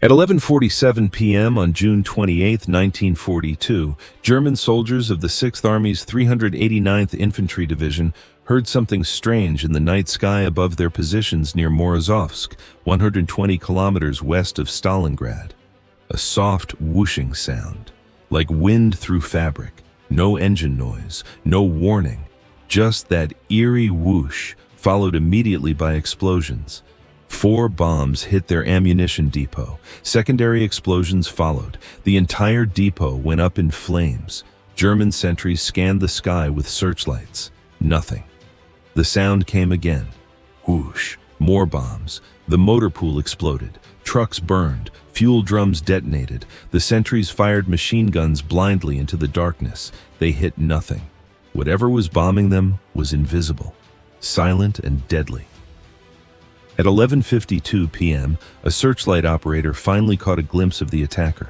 At 11:47 p.m. on June 28, 1942, German soldiers of the 6th Army's 389th Infantry Division heard something strange in the night sky above their positions near Morozovsk, 120 kilometers west of Stalingrad. A soft whooshing sound, like wind through fabric. No engine noise, no warning, just that eerie whoosh, followed immediately by explosions. 4 bombs hit their ammunition depot. Secondary explosions followed. The entire depot went up in flames. German sentries scanned the sky with searchlights. Nothing. The sound came again. Whoosh. More bombs. The motor pool exploded. Trucks burned. Fuel drums detonated. The sentries fired machine guns blindly into the darkness. They hit nothing. Whatever was bombing them was invisible, silent and deadly. At 11:52 p.m., a searchlight operator finally caught a glimpse of the attacker.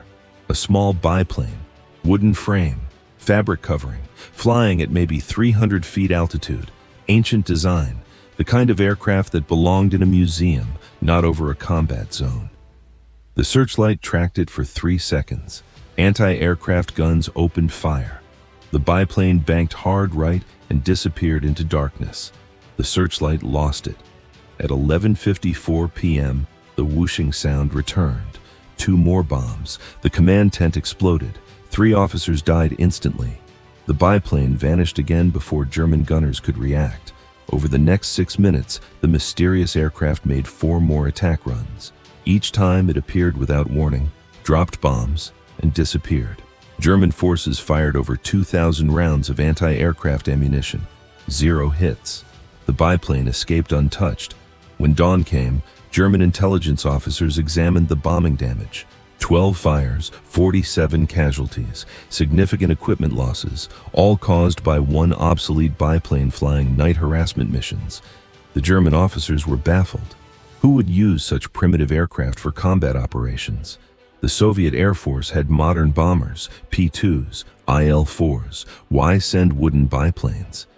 A small biplane, wooden frame, fabric covering, flying at maybe 300 feet altitude, ancient design, the kind of aircraft that belonged in a museum, not over a combat zone. The searchlight tracked it for 3 seconds. Anti-aircraft guns opened fire. The biplane banked hard right and disappeared into darkness. The searchlight lost it. At 11:54 p.m., the whooshing sound returned. 2 more bombs. The command tent exploded. 3 officers died instantly. The biplane vanished again before German gunners could react. Over the next 6 minutes, the mysterious aircraft made 4 more attack runs. Each time it appeared without warning, dropped bombs, and disappeared. German forces fired over 2,000 rounds of anti-aircraft ammunition. 0 hits. The biplane escaped untouched. When dawn came, German intelligence officers examined the bombing damage. 12 fires, 47 casualties, significant equipment losses, all caused by one obsolete biplane flying night harassment missions. The German officers were baffled. Who would use such primitive aircraft for combat operations? The Soviet Air Force had modern bombers, P-2s, IL-4s. Why send wooden biplanes?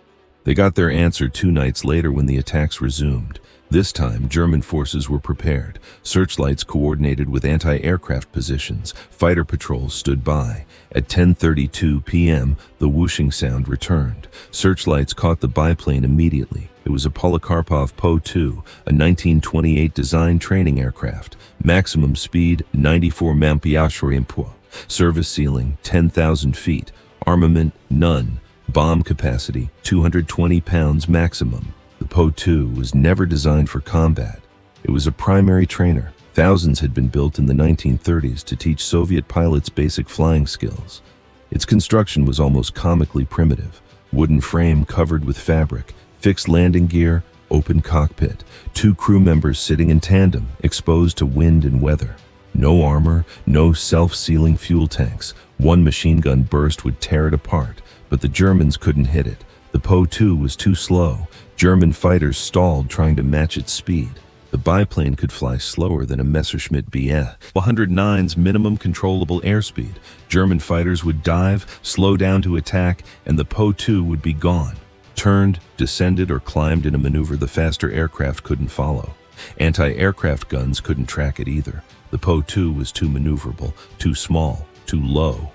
They got their answer 2 nights later when the attacks resumed. This time, German forces were prepared. Searchlights coordinated with anti-aircraft positions. Fighter patrols stood by. At 10:32 p.m., the whooshing sound returned. Searchlights caught the biplane immediately. It was a Polikarpov Po-2, a 1928 design training aircraft. Maximum speed, 94 mph. Service ceiling, 10,000 feet. Armament, none. Bomb capacity, 220 pounds maximum. The Po-2 was never designed for combat. It was a primary trainer. Thousands had been built in the 1930s to teach Soviet pilots basic flying skills. Its construction was almost comically primitive. Wooden frame covered with fabric, fixed landing gear, open cockpit, 2 crew members sitting in tandem, exposed to wind and weather. No armor, no self-sealing fuel tanks. 1 machine gun burst would tear it apart, but the Germans couldn't hit it. The Po-2 was too slow. German fighters stalled trying to match its speed. The biplane could fly slower than a Messerschmitt Bf 109's minimum controllable airspeed. German fighters would dive, slow down to attack, and the Po-2 would be gone. Turned, descended, or climbed in a maneuver the faster aircraft couldn't follow. Anti-aircraft guns couldn't track it either. The Po-2 was too maneuverable, too small, too low.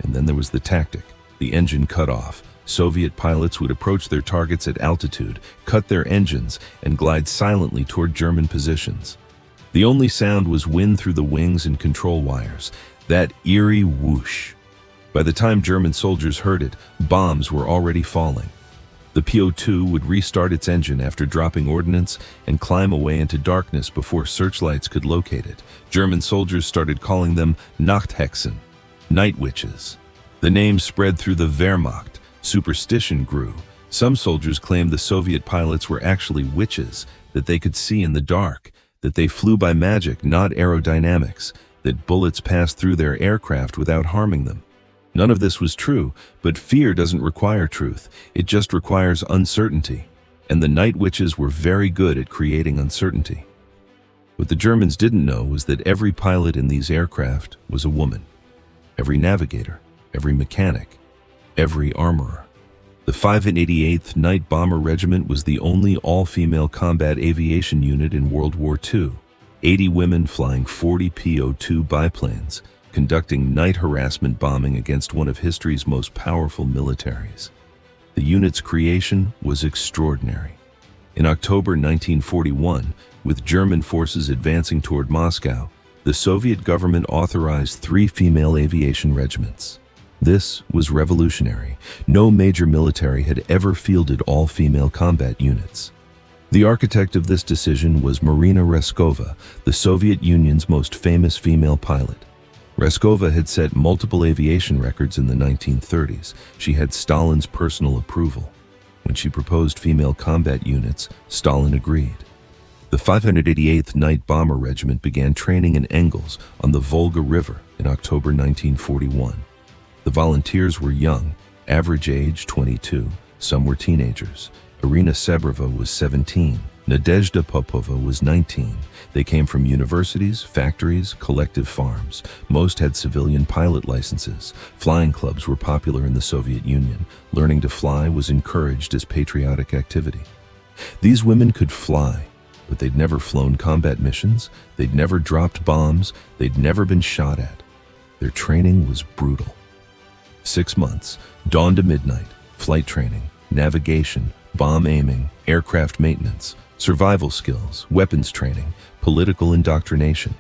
And then there was the tactic. The engine cut off. Soviet pilots would approach their targets at altitude, cut their engines, and glide silently toward German positions. The only sound was wind through the wings and control wires, that eerie whoosh. By the time German soldiers heard it, bombs were already falling. The Po-2 would restart its engine after dropping ordnance and climb away into darkness before searchlights could locate it. German soldiers started calling them Nachthexen, night witches. The name spread through the Wehrmacht. Superstition grew. Some soldiers claimed the Soviet pilots were actually witches, that they could see in the dark, that they flew by magic, not aerodynamics, that bullets passed through their aircraft without harming them. None of this was true, but fear doesn't require truth. It just requires uncertainty. And the night witches were very good at creating uncertainty. What the Germans didn't know was that every pilot in these aircraft was a woman. Every navigator, every mechanic, every armorer. The 588th Night Bomber Regiment was the only all-female combat aviation unit in World War II. 80 women flying 40 Po-2 biplanes, conducting night harassment bombing against one of history's most powerful militaries. The unit's creation was extraordinary. In October 1941, with German forces advancing toward Moscow, the Soviet government authorized 3 female aviation regiments. This was revolutionary. No major military had ever fielded all-female combat units. The architect of this decision was Marina Reskova, the Soviet Union's most famous female pilot. Reskova had set multiple aviation records in the 1930s. She had Stalin's personal approval. When she proposed female combat units, Stalin agreed. The 588th Night Bomber Regiment began training in Engels on the Volga River in October 1941. The volunteers were young, average age 22, some were teenagers. Irina Sebreva was 17. Nadezhda Popova was 19. They came from universities, factories, collective farms. Most had civilian pilot licenses. Flying clubs were popular in the Soviet Union. Learning to fly was encouraged as patriotic activity. These women could fly, but they'd never flown combat missions. They'd never dropped bombs. They'd never been shot at. Their training was brutal. 6 months, dawn to midnight, flight training, navigation, bomb aiming, aircraft maintenance, survival skills, weapons training, political indoctrination.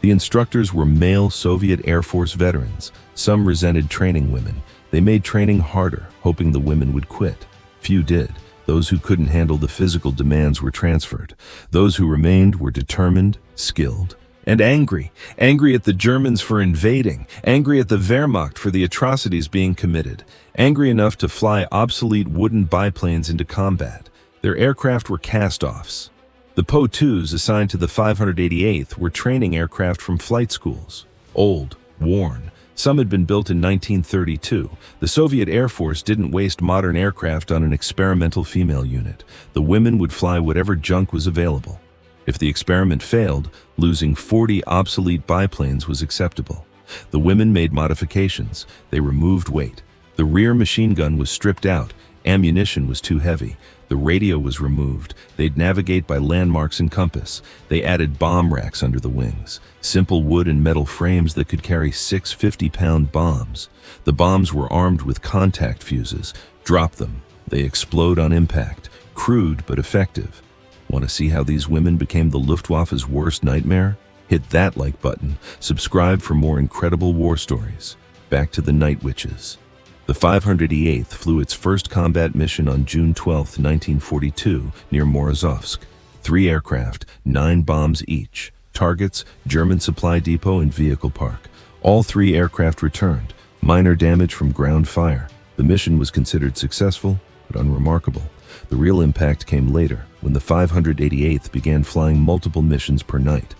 The instructors were male Soviet Air Force veterans. Some resented training women. They made training harder, hoping the women would quit. Few did. Those who couldn't handle the physical demands were transferred. Those who remained were determined, skilled, and angry. Angry at the Germans for invading. Angry at the Wehrmacht for the atrocities being committed. Angry enough to fly obsolete wooden biplanes into combat. Their aircraft were cast-offs. The Po-2s assigned to the 588th were training aircraft from flight schools. Old, worn. Some had been built in 1932. The Soviet Air Force didn't waste modern aircraft on an experimental female unit. The women would fly whatever junk was available. If the experiment failed, losing 40 obsolete biplanes was acceptable. The women made modifications. They removed weight. The rear machine gun was stripped out. Ammunition was too heavy. The radio was removed. They'd navigate by landmarks and compass. They added bomb racks under the wings. Simple wood and metal frames that could carry 6 50-pound bombs. The bombs were armed with contact fuses. Drop them. They explode on impact. Crude but effective. Want to see how these women became the Luftwaffe's worst nightmare? Hit that like button. Subscribe for more incredible war stories. Back to the Night Witches. The 588th flew its first combat mission on June 12, 1942, near Morozovsk. 3 aircraft, 9 bombs each. Targets, German supply depot and vehicle park. All 3 aircraft returned. Minor damage from ground fire. The mission was considered successful, but unremarkable. The real impact came later, when the 588th began flying multiple missions per night.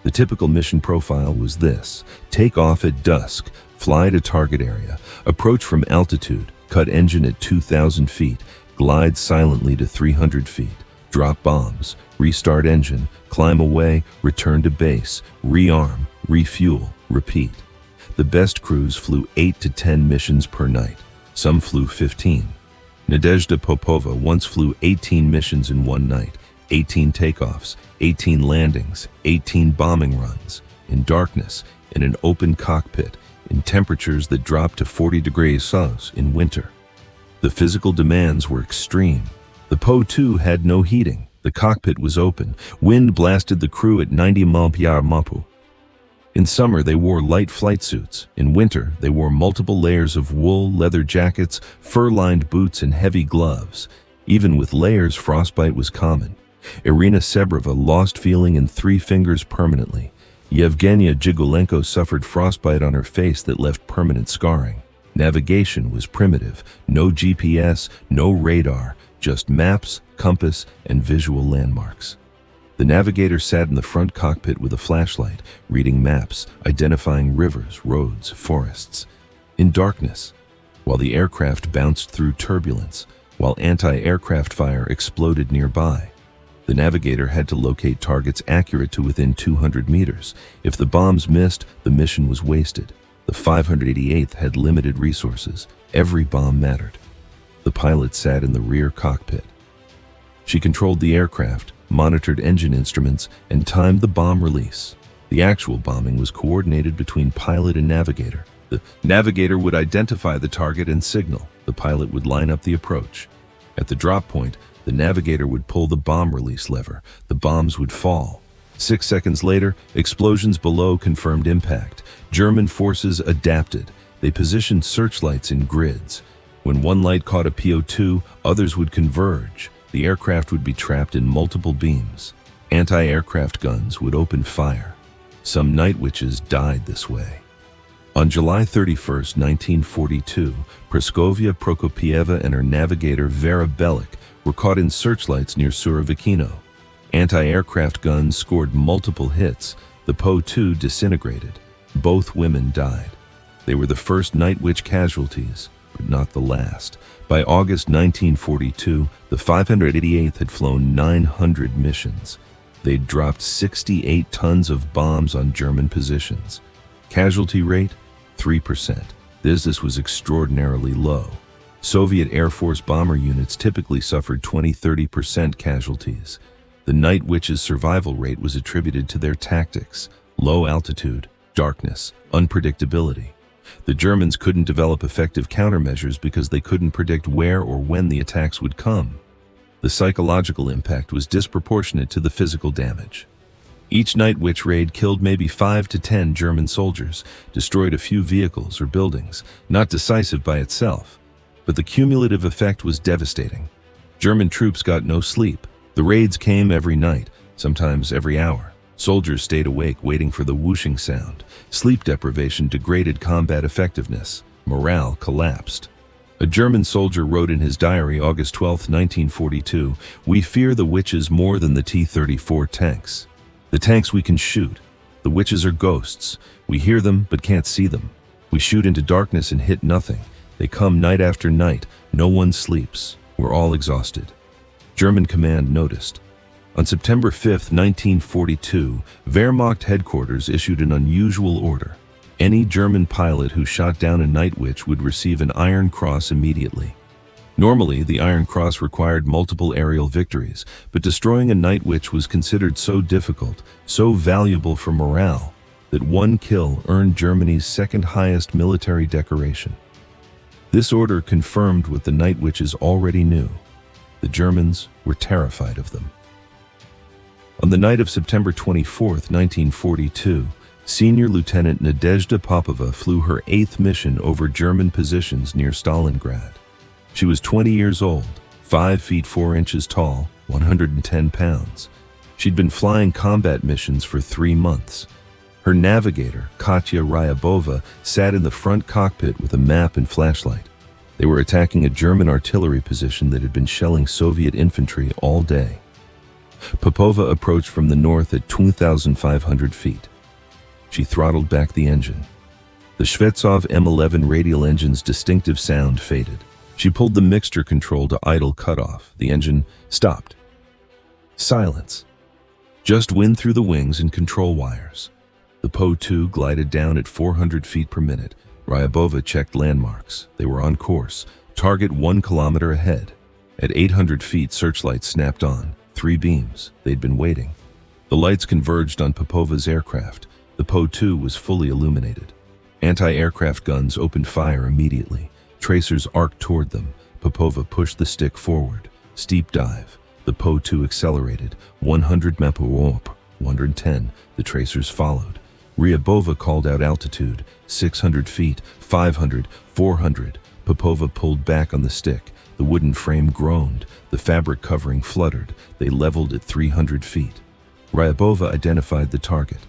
The typical mission profile was this: take off at dusk, fly to target area, approach from altitude, cut engine at 2,000 feet, glide silently to 300 feet, drop bombs, restart engine, climb away, return to base, rearm, refuel, repeat. The best crews flew 8 to 10 missions per night. Some flew 15. Nadezhda Popova once flew 18 missions in one night, 18 takeoffs, 18 landings, 18 bombing runs, in darkness, in an open cockpit, in temperatures that dropped to 40 degrees Celsius in winter. The physical demands were extreme. The Po-2 had no heating. The cockpit was open. Wind blasted the crew at 90 mph. In summer, they wore light flight suits. In winter, they wore multiple layers of wool, leather jackets, fur-lined boots, and heavy gloves. Even with layers, frostbite was common. Irina Sebreva lost feeling in 3 fingers permanently. Yevgenia Jigulenko suffered frostbite on her face that left permanent scarring. Navigation was primitive. No GPS, no radar, just maps, compass, and visual landmarks. The navigator sat in the front cockpit with a flashlight, reading maps, identifying rivers, roads, forests. In darkness, while the aircraft bounced through turbulence, while anti-aircraft fire exploded nearby, the navigator had to locate targets accurate to within 200 meters. If the bombs missed, the mission was wasted. The 588th had limited resources. Every bomb mattered. The pilot sat in the rear cockpit. She controlled the aircraft, monitored engine instruments, and timed the bomb release. The actual bombing was coordinated between pilot and navigator. The navigator would identify the target and signal. The pilot would line up the approach. At the drop point, the navigator would pull the bomb release lever. The bombs would fall. 6 seconds later, explosions below confirmed impact. German forces adapted. They positioned searchlights in grids. When one light caught a Po-2, others would converge. The aircraft would be trapped in multiple beams. Anti-aircraft guns would open fire. Some night witches died this way. On July 31, 1942, Praskovia Prokopieva and her navigator Vera Bellick were caught in searchlights near Surovikino. Anti-aircraft guns scored multiple hits. The Po-2 disintegrated. Both women died. They were the first night witch casualties, but not the last. By August 1942, the 588th had flown 900 missions. They'd dropped 68 tons of bombs on German positions. Casualty rate, 3%. This was extraordinarily low. Soviet Air Force bomber units typically suffered 20–30% casualties. The night witches' survival rate was attributed to their tactics: low altitude, darkness, unpredictability. The Germans couldn't develop effective countermeasures because they couldn't predict where or when the attacks would come. The psychological impact was disproportionate to the physical damage. Each night witch raid killed maybe 5 to 10 German soldiers, destroyed a few vehicles or buildings, not decisive by itself. But the cumulative effect was devastating. German troops got no sleep. The raids came every night, sometimes every hour. Soldiers stayed awake waiting for the whooshing sound. Sleep deprivation degraded combat effectiveness. Morale collapsed. A German soldier wrote in his diary August 12, 1942, "We fear the witches more than the T-34 tanks. The tanks we can shoot. The witches are ghosts. We hear them but can't see them. We shoot into darkness and hit nothing. They come night after night. No one sleeps. We're all exhausted." German command noticed. On September 5, 1942, Wehrmacht headquarters issued an unusual order. Any German pilot who shot down a night witch would receive an Iron Cross immediately. Normally, the Iron Cross required multiple aerial victories, but destroying a night witch was considered so difficult, so valuable for morale, that one kill earned Germany's second highest military decoration. This order confirmed what the night witches already knew. The Germans were terrified of them. On the night of September 24, 1942, Senior Lieutenant Nadezhda Popova flew her 8th mission over German positions near Stalingrad. She was 20 years old, 5 feet 4 inches tall, 110 pounds. She'd been flying combat missions for 3 months. Her navigator, Katya Ryabova, sat in the front cockpit with a map and flashlight. They were attacking a German artillery position that had been shelling Soviet infantry all day. Popova approached from the north at 2,500 feet. She throttled back the engine. The Shvetsov M11 radial engine's distinctive sound faded. She pulled the mixture control to idle cutoff. The engine stopped. Silence. Just wind through the wings and control wires. The Po-2 glided down at 400 feet per minute. Ryabova checked landmarks. They were on course. Target 1 kilometer ahead. At 800 feet, searchlights snapped on. 3 beams. They'd been waiting. The lights converged on Popova's aircraft. The Po-2 was fully illuminated. Anti-aircraft guns opened fire immediately. Tracers arced toward them. Popova pushed the stick forward. Steep dive. The Po-2 accelerated. 100 mph, 110. The tracers followed. Ryabova called out altitude. 600 feet, 500, 400. Popova pulled back on the stick. The wooden frame groaned. The fabric covering fluttered. They leveled at 300 feet. Ryabova identified the target.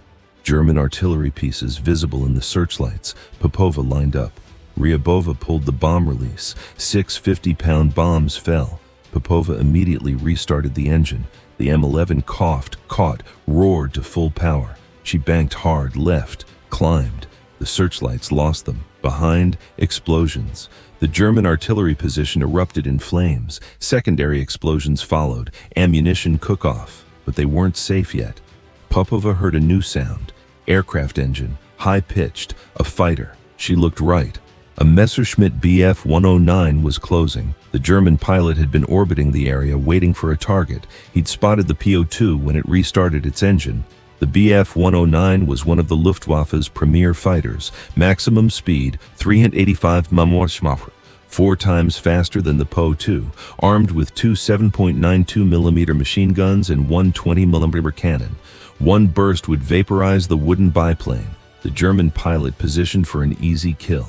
German artillery pieces visible in the searchlights. Popova lined up. Ryabova pulled the bomb release. 6 50-pound bombs fell. Popova immediately restarted the engine. The M11 coughed, caught, roared to full power. She banked hard left, climbed. The searchlights lost them. Behind, explosions. The German artillery position erupted in flames. Secondary explosions followed. Ammunition cook-off. But they weren't safe yet. Popova heard a new sound. Aircraft engine, high-pitched, a fighter. She looked right. A Messerschmitt Bf 109 was closing. The German pilot had been orbiting the area waiting for a target. He'd spotted the Po-2 when it restarted its engine. The Bf-109 was one of the Luftwaffe's premier fighters, maximum speed 385 km/h, 4 times faster than the Po-2, armed with two 7.92mm machine guns and one 20mm cannon. One burst would vaporize the wooden biplane. The German pilot positioned for an easy kill.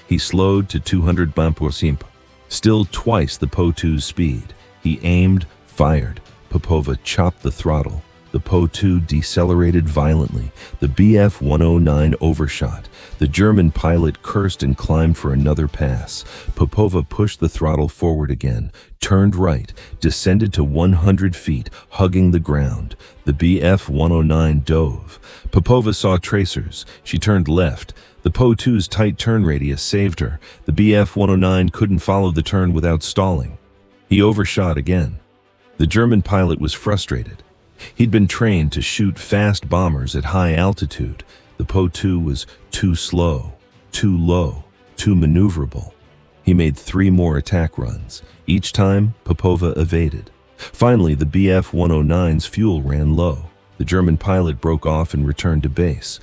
He slowed to 200 km/h, still twice the Po-2's speed. He aimed, fired. Popova chopped the throttle. The Po-2 decelerated violently. The Bf-109 overshot. The German pilot cursed and climbed for another pass. Popova pushed the throttle forward again, turned right, descended to 100 feet, hugging the ground. The Bf-109 dove. Popova saw tracers. She turned left. The Po-2's tight turn radius saved her. The Bf-109 couldn't follow the turn without stalling. He overshot again. The German pilot was frustrated. He'd been trained to shoot fast bombers at high altitude. The Po-2 was too slow, too low, too maneuverable. He made 3 more attack runs. Each time, Popova evaded. Finally, the Bf-109's fuel ran low. The German pilot broke off and returned to base.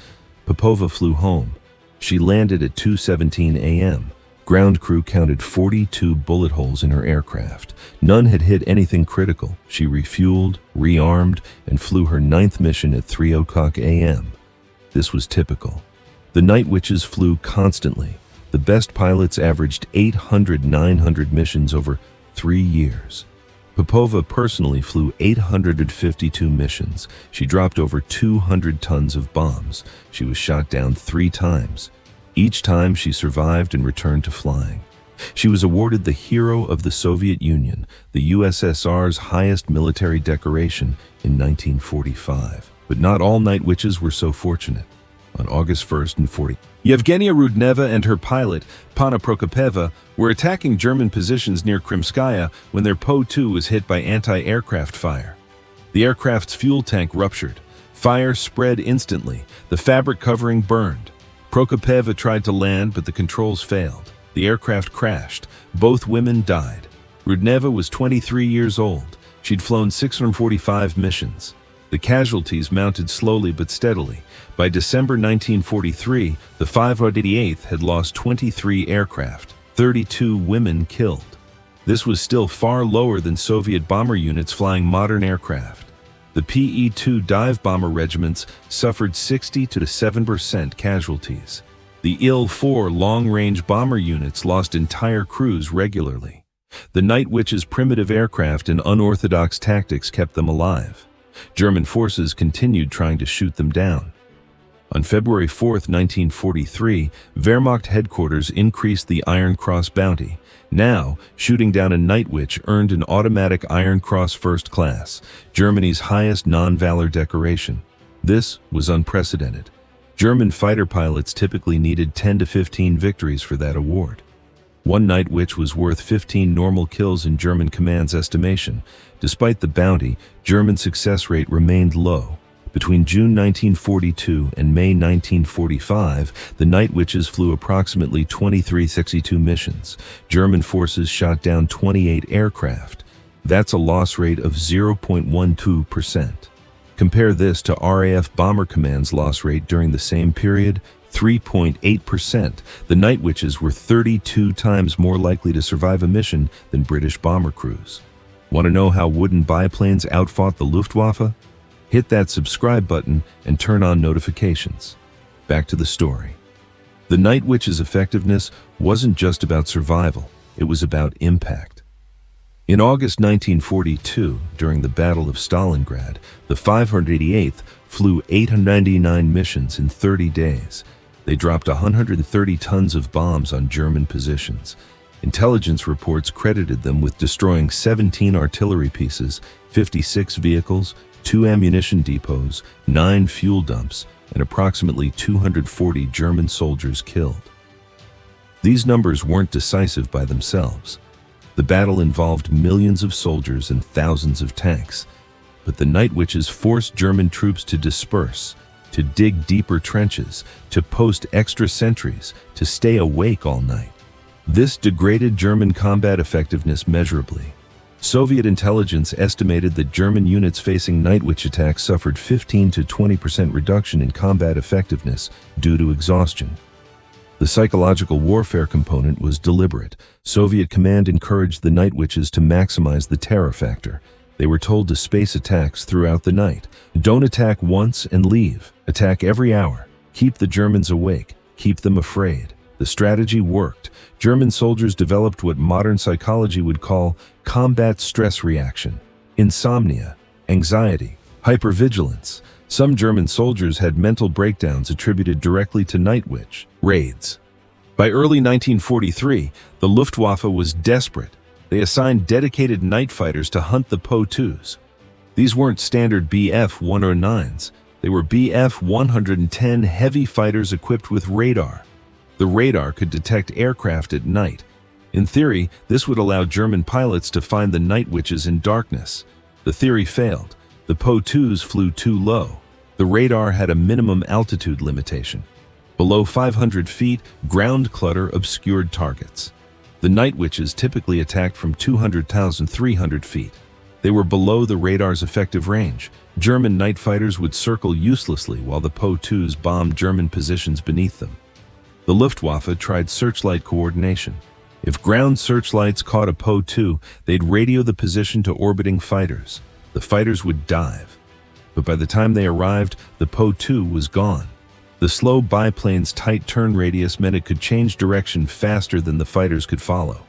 Popova flew home. She landed at 2:17 a.m. Ground crew counted 42 bullet holes in her aircraft. None had hit anything critical. She refueled, rearmed, and flew her 9th mission at 3:00 a.m. This was typical. The Night Witches flew constantly. The best pilots averaged 800-900 missions over 3 years. Popova personally flew 852 missions. She dropped over 200 tons of bombs. She was shot down 3 times. Each time she survived and returned to flying. She was awarded the Hero of the Soviet Union, the USSR's highest military decoration, in 1945. But not all Night Witches were so fortunate. On August 1st and 40, Yevgenia Rudneva and her pilot, Panna Prokopeva, were attacking German positions near Krimskaya when their Po-2 was hit by anti-aircraft fire. The aircraft's fuel tank ruptured. Fire spread instantly. The fabric covering burned. Prokopeva tried to land, but the controls failed. The aircraft crashed. Both women died. Rudneva was 23 years old. She'd flown 645 missions. The casualties mounted slowly but steadily. By December 1943, the 588th had lost 23 aircraft, 32 women killed. This was still far lower than Soviet bomber units flying modern aircraft. The PE-2 dive bomber regiments suffered 60 to 7% casualties. The Il-4 long-range bomber units lost entire crews regularly. The Night Witches' primitive aircraft and unorthodox tactics kept them alive. German forces continued trying to shoot them down. On February 4, 1943, Wehrmacht headquarters increased the Iron Cross bounty. Now, shooting down a Night Witch earned an automatic Iron Cross First Class, Germany's highest non-valor decoration. This was unprecedented. German fighter pilots typically needed 10 to 15 victories for that award. One Night Witch was worth 15 normal kills in German command's estimation. Despite the bounty, German success rate remained low. Between June 1942 and May 1945, the Night Witches flew approximately 2362 missions. German forces shot down 28 aircraft. That's a loss rate of 0.12%. Compare this to RAF Bomber Command's loss rate during the same period, 3.8%. The Night Witches were 32 times more likely to survive a mission than British bomber crews. Want to know how wooden biplanes outfought the Luftwaffe? Hit that subscribe button and turn on notifications. Back to the story. The Night Witch's effectiveness wasn't just about survival, it was about impact. In August 1942, during the Battle of Stalingrad, the 588th flew 899 missions in 30 days. They dropped 130 tons of bombs on German positions. Intelligence reports credited them with destroying 17 artillery pieces, 56 vehicles, 2 ammunition depots, 9 fuel dumps, and approximately 240 German soldiers killed. These numbers weren't decisive by themselves. The battle involved millions of soldiers and thousands of tanks. But the Night Witches forced German troops to disperse, to dig deeper trenches, to post extra sentries, to stay awake all night. This degraded German combat effectiveness measurably. Soviet intelligence estimated that German units facing night witch attacks suffered 15 to 20% reduction in combat effectiveness due to exhaustion. The psychological warfare component was deliberate. Soviet command encouraged the night witches to maximize the terror factor. They were told to space attacks throughout the night. Don't attack once and leave. Attack every hour. Keep the Germans awake. Keep them afraid. The strategy worked. German soldiers developed what modern psychology would call combat stress reaction, insomnia, anxiety, hypervigilance. Some German soldiers had mental breakdowns attributed directly to night witch raids. By early 1943, the Luftwaffe was desperate. They assigned dedicated night fighters to hunt the Po-2s. These weren't standard Bf-109s. They were Bf-110 heavy fighters equipped with radar. The radar could detect aircraft at night. In theory, this would allow German pilots to find the night witches in darkness. The theory failed. The Po-2s flew too low. The radar had a minimum altitude limitation. Below 500 feet, ground clutter obscured targets. The night witches typically attacked from 200,300 feet. They were below the radar's effective range. German night fighters would circle uselessly while the Po-2s bombed German positions beneath them. The Luftwaffe tried searchlight coordination. If ground searchlights caught a Po-2, they'd radio the position to orbiting fighters. The fighters would dive. But by the time they arrived, the Po-2 was gone. The slow biplane's tight turn radius meant it could change direction faster than the fighters could follow.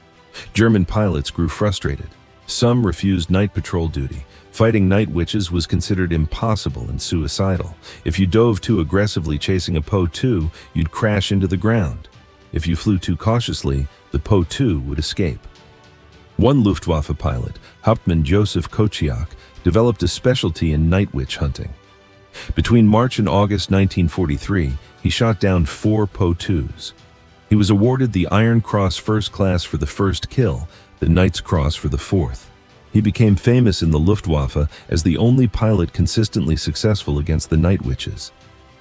German pilots grew frustrated. Some refused night patrol duty. Fighting night witches was considered impossible and suicidal. If you dove too aggressively chasing a Po-2, you'd crash into the ground. If you flew too cautiously, the Po-2 would escape. One Luftwaffe pilot, Hauptmann Joseph Kochiak, developed a specialty in night witch hunting. Between March and August 1943, he shot down 4 Po-2s. He was awarded the Iron Cross First Class for the first kill, the Knight's Cross for the fourth. He became famous in the Luftwaffe as the only pilot consistently successful against the night witches.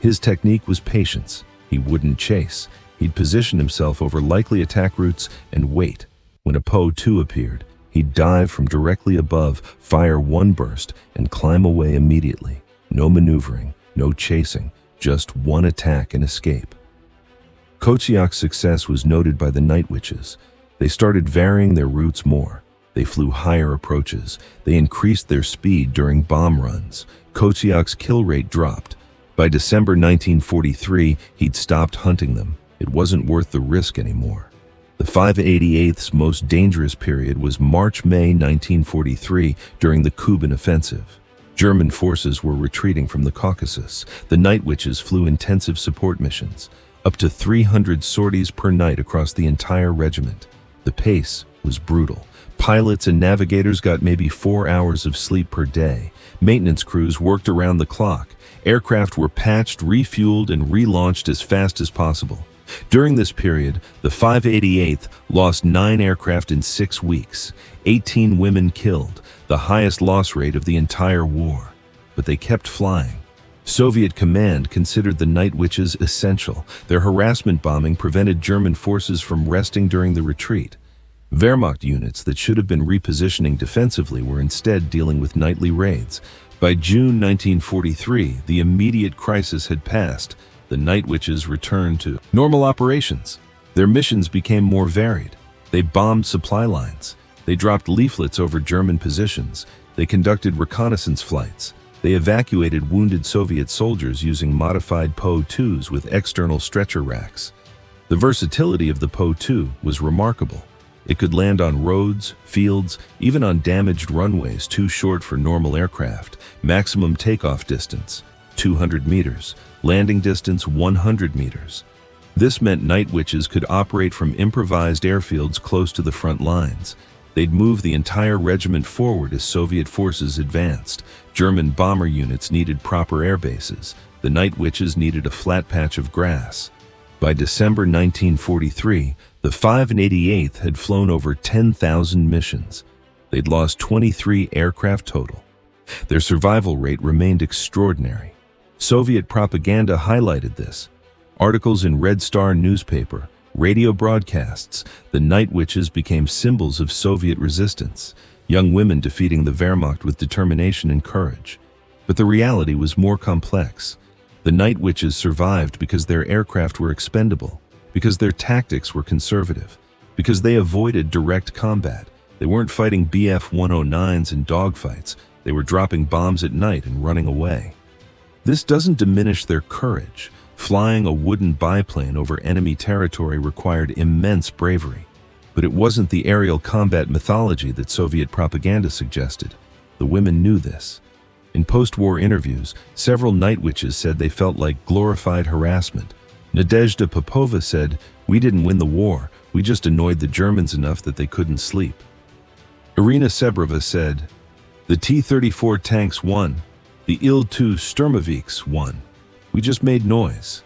His technique was patience. He wouldn't chase. He'd position himself over likely attack routes and wait. When a Po-2 appeared, he'd dive from directly above, fire one burst, and climb away immediately. No maneuvering, no chasing, just one attack and escape. Kochiak's success was noted by the night witches. They started varying their routes more. They flew higher approaches. They increased their speed during bomb runs. Kochiak's kill rate dropped. By December 1943, he'd stopped hunting them. It wasn't worth the risk anymore. The 588th's most dangerous period was March-May 1943 during the Kuban offensive. German forces were retreating from the Caucasus. The night witches flew intensive support missions, up to 300 sorties per night across the entire regiment. The pace was brutal. Pilots and navigators got maybe 4 hours of sleep per day. Maintenance crews worked around the clock. Aircraft were patched, refueled, and relaunched as fast as possible. During this period, the 588th lost 9 aircraft in 6 weeks, 18 women killed, the highest loss rate of the entire war. But they kept flying. Soviet command considered the night witches essential. Their harassment bombing prevented German forces from resting during the retreat. Wehrmacht units that should have been repositioning defensively were instead dealing with nightly raids. By June 1943, the immediate crisis had passed. The night witches returned to normal operations. Their missions became more varied. They bombed supply lines. They dropped leaflets over German positions. They conducted reconnaissance flights. They evacuated wounded Soviet soldiers using modified Po-2s with external stretcher racks. The versatility of the Po-2 was remarkable. It could land on roads, fields, even on damaged runways too short for normal aircraft. Maximum takeoff distance, 200 meters. Landing distance, 100 meters. This meant night witches could operate from improvised airfields close to the front lines. They'd move the entire regiment forward as Soviet forces advanced. German bomber units needed proper air bases. The night witches needed a flat patch of grass. By December 1943, the 588th had flown over 10,000 missions. They'd lost 23 aircraft total. Their survival rate remained extraordinary. Soviet propaganda highlighted this. Articles in Red Star newspaper, Radio broadcasts, the night witches became symbols of Soviet resistance, young women defeating the Wehrmacht with determination and courage. But the reality was more complex. The night witches survived because their aircraft were expendable, because their tactics were conservative, because they avoided direct combat. They weren't fighting Bf-109s in dogfights. They were dropping bombs at night and running away. This doesn't diminish their courage. Flying a wooden biplane over enemy territory required immense bravery. But it wasn't the aerial combat mythology that Soviet propaganda suggested. The women knew this. In post-war interviews, several night witches said they felt like glorified harassment. Nadezhda Popova said, "We didn't win the war, we just annoyed the Germans enough that they couldn't sleep." Irina Sebrova said, "The T-34 tanks won, the Il-2 Sturmoviks won. We just made noise."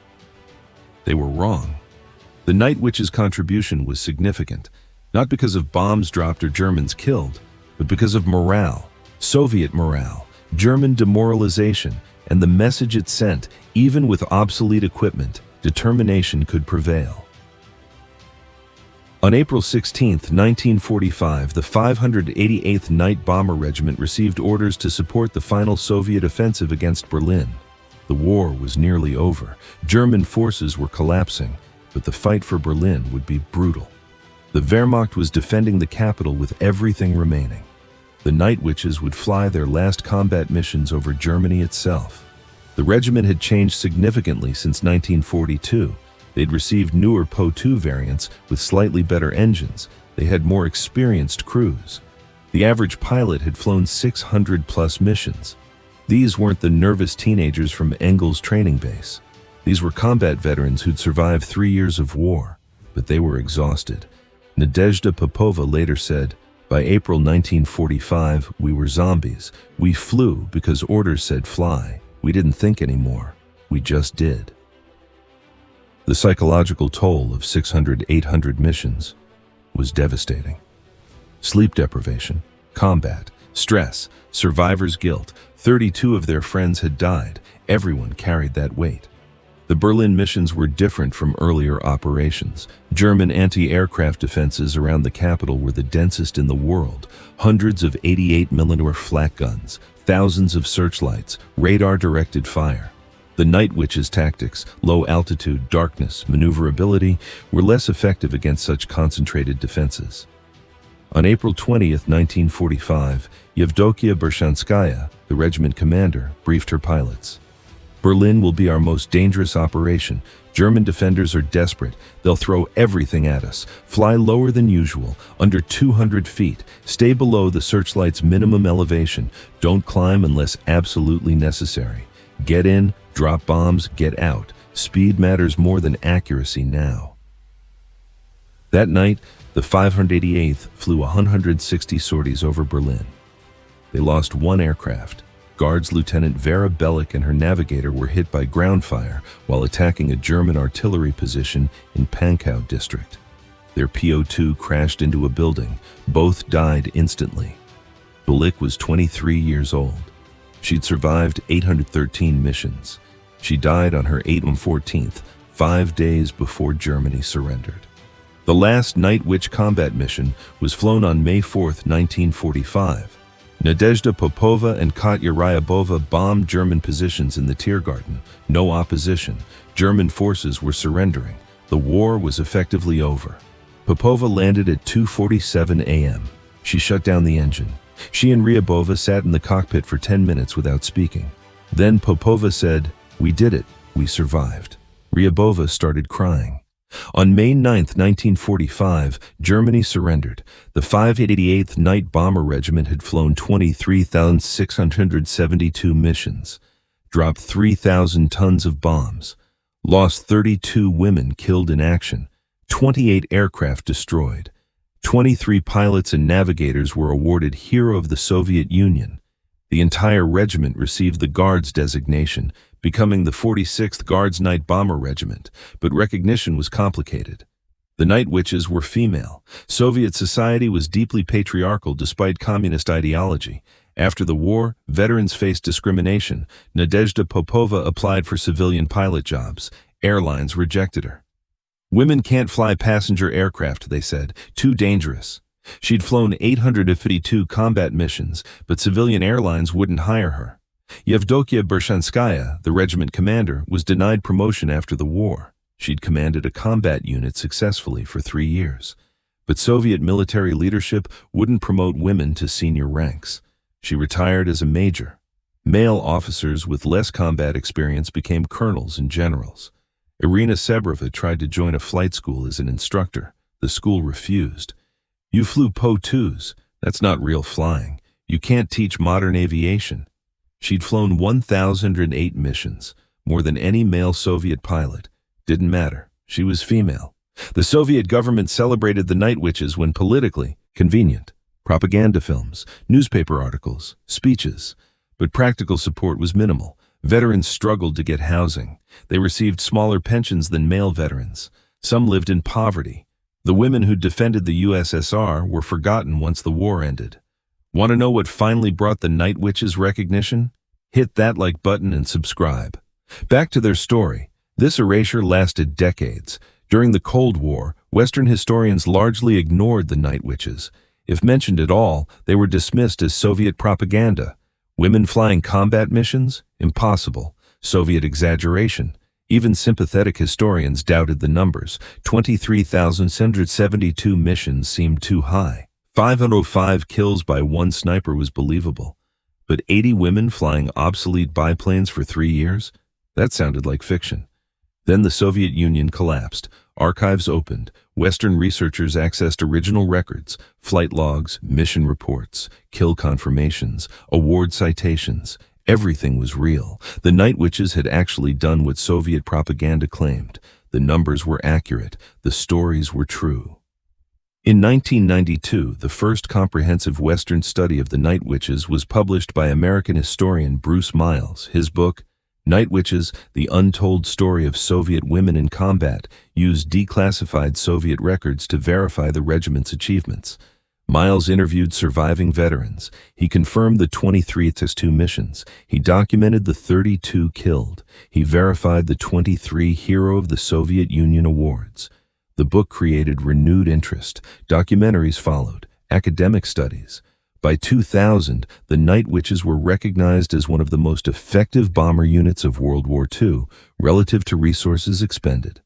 They were wrong. The night witches' contribution was significant, not because of bombs dropped or Germans killed, but because of morale, Soviet morale, German demoralization, and the message it sent. Even with obsolete equipment, determination could prevail. On April 16, 1945, the 588th Night Bomber Regiment received orders to support the final Soviet offensive against Berlin. The war was nearly over. German forces were collapsing, but the fight for Berlin would be brutal. The Wehrmacht was defending the capital with everything remaining. The night witches would fly their last combat missions over Germany itself. The regiment had changed significantly since 1942. They'd received newer Po-2 variants with slightly better engines. They had more experienced crews. The average pilot had flown 600-plus missions. These weren't the nervous teenagers from Engels training base. These were combat veterans who'd survived 3 years of war, but they were exhausted. Nadezhda Popova later said, "By April 1945, we were zombies. We flew because orders said fly. We didn't think anymore. We just did." The psychological toll of 600-800 missions was devastating. Sleep deprivation, combat, stress, survivor's guilt. 32 of their friends had died. Everyone carried that weight. The Berlin missions were different from earlier operations. German anti-aircraft defenses around the capital were the densest in the world. Hundreds of 88mm flak guns, thousands of searchlights, radar-directed fire. The night witches' tactics, low altitude, darkness, maneuverability, were less effective against such concentrated defenses. On April 20, 1945, Yevdokia Bershanskaya, the regiment commander, briefed her pilots. "Berlin will be our most dangerous operation. German defenders are desperate. They'll throw everything at us. Fly lower than usual, under 200 feet. Stay below the searchlight's minimum elevation. Don't climb unless absolutely necessary. Get in, drop bombs, get out. Speed matters more than accuracy now." That night, the 588th flew 160 sorties over Berlin. They lost one aircraft. Guards Lieutenant Vera Bellick and her navigator were hit by ground fire while attacking a German artillery position in Pankow district. Their Po-2 crashed into a building. Both died instantly. Bellick was 23 years old. She'd survived 813 missions. She died on her 814th, 5 days before Germany surrendered. The last Night Witch combat mission was flown on May 4, 1945. Nadezhda Popova and Katya Ryabova bombed German positions in the Tiergarten. No opposition. German forces were surrendering. The war was effectively over. Popova landed at 2:47 a.m. She shut down the engine. She and Ryabova sat in the cockpit for 10 minutes without speaking. Then Popova said, "We did it. We survived." Ryabova started crying. On May 9, 1945, Germany surrendered. The 588th Night Bomber Regiment had flown 23,672 missions, dropped 3,000 tons of bombs, lost 32 women killed in action, 28 aircraft destroyed. 23 pilots and navigators were awarded Hero of the Soviet Union. The entire regiment received the Guards designation, becoming the 46th Guards Night Bomber Regiment, but recognition was complicated. The Night Witches were female. Soviet society was deeply patriarchal despite communist ideology. After the war, veterans faced discrimination. Nadezhda Popova applied for civilian pilot jobs. Airlines rejected her. Women can't fly passenger aircraft, they said. Too dangerous. She'd flown 852 combat missions, but civilian airlines wouldn't hire her. Yevdokia Bershanskaya, the regiment commander, was denied promotion after the war. She'd commanded a combat unit successfully for 3 years. But Soviet military leadership wouldn't promote women to senior ranks. She retired as a major. Male officers with less combat experience became colonels and generals. Irina Sebrova tried to join a flight school as an instructor. The school refused. You flew Po-2s. That's not real flying. You can't teach modern aviation. She'd flown 1,008 missions, more than any male Soviet pilot. Didn't matter. She was female. The Soviet government celebrated the night witches when politically convenient. Propaganda films, newspaper articles, speeches. But practical support was minimal. Veterans struggled to get housing. They received smaller pensions than male veterans. Some lived in poverty. The women who defended the USSR were forgotten once the war ended. Want to know what finally brought the night witches recognition? Hit that like button and subscribe. Back to their story. This erasure lasted decades. During the Cold War, Western historians largely ignored the night witches. If mentioned at all, they were dismissed as Soviet propaganda. Women flying combat missions? Impossible. Soviet exaggeration. Even sympathetic historians doubted the numbers. 23,672 missions seemed too high. 505 kills by one sniper was believable. But 80 women flying obsolete biplanes for 3 years? That sounded like fiction. Then the Soviet Union collapsed. Archives opened. Western researchers accessed original records, flight logs, mission reports, kill confirmations, award citations. Everything was real. The night witches had actually done what Soviet propaganda claimed. The numbers were accurate. The stories were true. In 1992, the first comprehensive Western study of the night witches was published by American historian Bruce Miles. His book, Night Witches, The Untold Story of Soviet Women in Combat, used declassified Soviet records to verify the regiment's achievements. Miles interviewed surviving veterans. He confirmed the 23 TS-2 missions. He documented the 32 killed. He verified the 23 Hero of the Soviet Union awards. The book created renewed interest. Documentaries followed, academic studies. By 2000, the night witches were recognized as one of the most effective bomber units of World War II, relative to resources expended.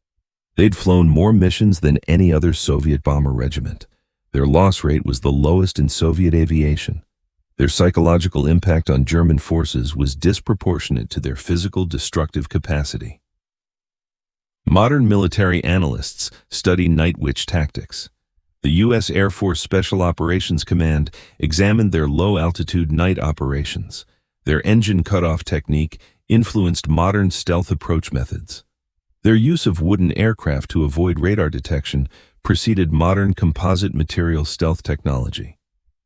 They'd flown more missions than any other Soviet bomber regiment. Their loss rate was the lowest in Soviet aviation. Their psychological impact on German forces was disproportionate to their physical destructive capacity. Modern military analysts study night witch tactics. The U.S. Air Force Special Operations Command examined their low-altitude night operations. Their engine cutoff technique influenced modern stealth approach methods. Their use of wooden aircraft to avoid radar detection preceded modern composite material stealth technology.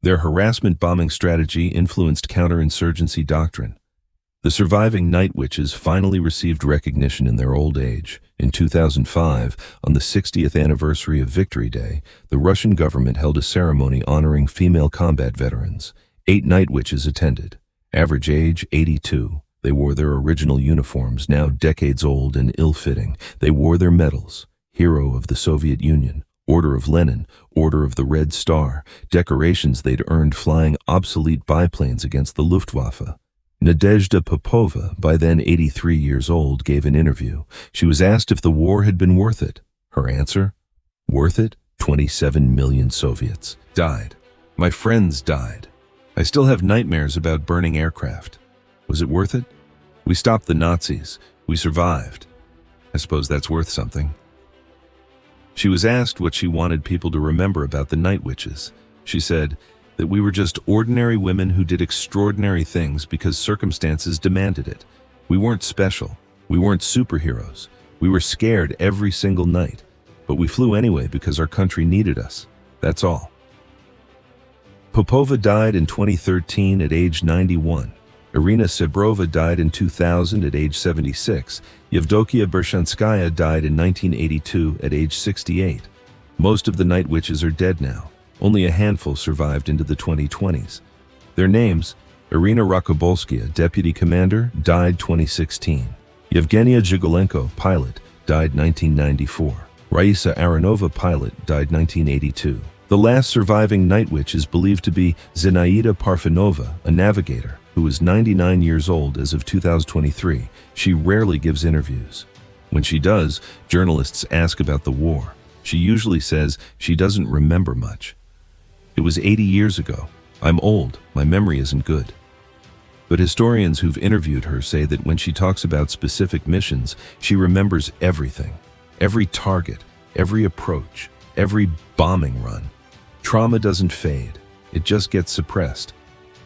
Their harassment bombing strategy influenced counterinsurgency doctrine. The surviving night witches finally received recognition in their old age. In 2005, on the 60th anniversary of Victory Day, the Russian government held a ceremony honoring female combat veterans. 8 night witches attended. Average age, 82. They wore their original uniforms, now decades old and ill-fitting. They wore their medals. Hero of the Soviet Union, Order of Lenin, Order of the Red Star, decorations they'd earned flying obsolete biplanes against the Luftwaffe. Nadezhda Popova, by then 83 years old, gave an interview. She was asked if the war had been worth it. Her answer? Worth it? 27 million Soviets died. My friends died. I still have nightmares about burning aircraft. Was it worth it? We stopped the Nazis. We survived. I suppose that's worth something. She was asked what she wanted people to remember about the night witches. She said that we were just ordinary women who did extraordinary things because circumstances demanded it. We weren't special. We weren't superheroes. We were scared every single night. But we flew anyway because our country needed us. That's all. Popova died in 2013 at age 91. Irina Sebrova died in 2000 at age 76. Yevdokia Bershanskaya died in 1982 at age 68. Most of the night witches are dead now. Only a handful survived into the 2020s. Their names: Irina Rakobolskaya, Deputy Commander, died 2016. Yevgenia Zhigolenko, pilot, died 1994. Raisa Aronova, pilot, died 1982. The last surviving night witch is believed to be Zinaida Parfenova, a navigator, who is 99 years old as of 2023. She rarely gives interviews. When she does, journalists ask about the war. She usually says she doesn't remember much. It was 80 years ago. I'm old, my memory isn't good. But historians who've interviewed her say that when she talks about specific missions, she remembers everything. Every target, every approach, every bombing run. Trauma doesn't fade, it just gets suppressed.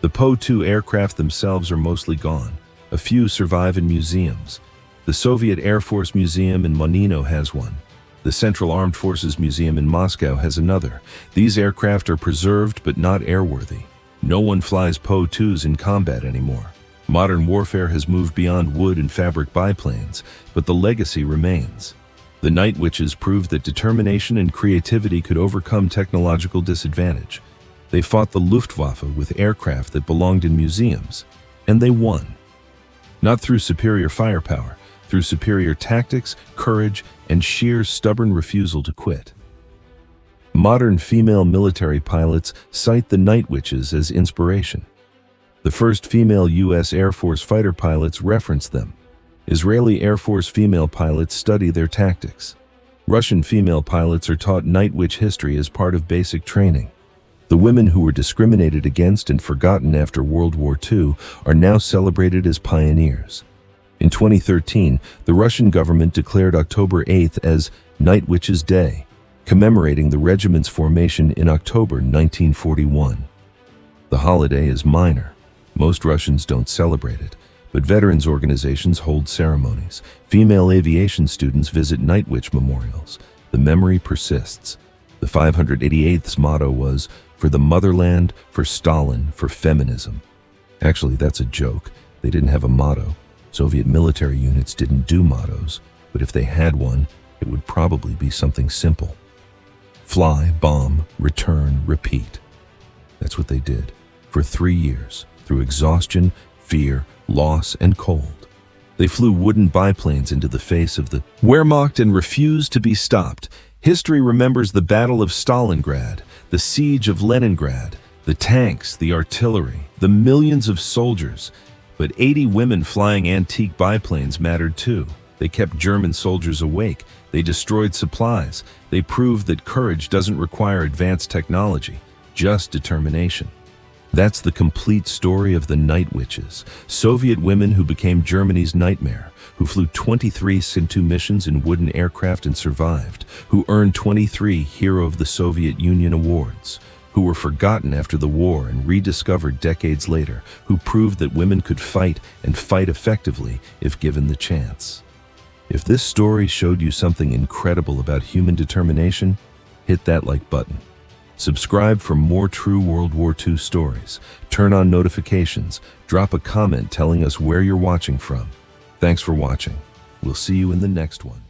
The Po-2 aircraft themselves are mostly gone. A few survive in museums. The Soviet Air Force Museum in Monino has one. The Central Armed Forces Museum in Moscow has another. These aircraft are preserved but not airworthy. No one flies Po-2s in combat anymore. Modern warfare has moved beyond wood and fabric biplanes, but the legacy remains. The night witches proved that determination and creativity could overcome technological disadvantage. They fought the Luftwaffe with aircraft that belonged in museums, and they won. Not through superior firepower, through superior tactics, courage, and sheer stubborn refusal to quit. Modern female military pilots cite the night witches as inspiration. The first female U.S. Air Force fighter pilots reference them. Israeli Air Force female pilots study their tactics. Russian female pilots are taught night witch history as part of basic training. The women who were discriminated against and forgotten after World War II are now celebrated as pioneers. In 2013, the Russian government declared October 8th as Night Witches' Day, commemorating the regiment's formation in October 1941. The holiday is minor. Most Russians don't celebrate it, but veterans organizations hold ceremonies. Female aviation students visit night witch memorials. The memory persists. The 588th's motto was, "For the motherland, for Stalin, for feminism." Actually, that's a joke. They didn't have a motto. Soviet military units didn't do mottos, but if they had one, it would probably be something simple. Fly, bomb, return, repeat. That's what they did for 3 years, through exhaustion, fear, loss, and cold. They flew wooden biplanes into the face of the Wehrmacht and refused to be stopped. History remembers the Battle of Stalingrad, the Siege of Leningrad, the tanks, the artillery, the millions of soldiers. But 80 women flying antique biplanes mattered too. They kept German soldiers awake. They destroyed supplies. They proved that courage doesn't require advanced technology, just determination. That's the complete story of the night witches, Soviet women who became Germany's nightmare, who flew 23 Sin-2 missions in wooden aircraft and survived, who earned 23 Hero of the Soviet Union awards, who were forgotten after the war and rediscovered decades later, who proved that women could fight and fight effectively if given the chance. If this story showed you something incredible about human determination, hit that like button. Subscribe for more true World War II stories. Turn on notifications. Drop a comment telling us where you're watching from. Thanks for watching. We'll see you in the next one.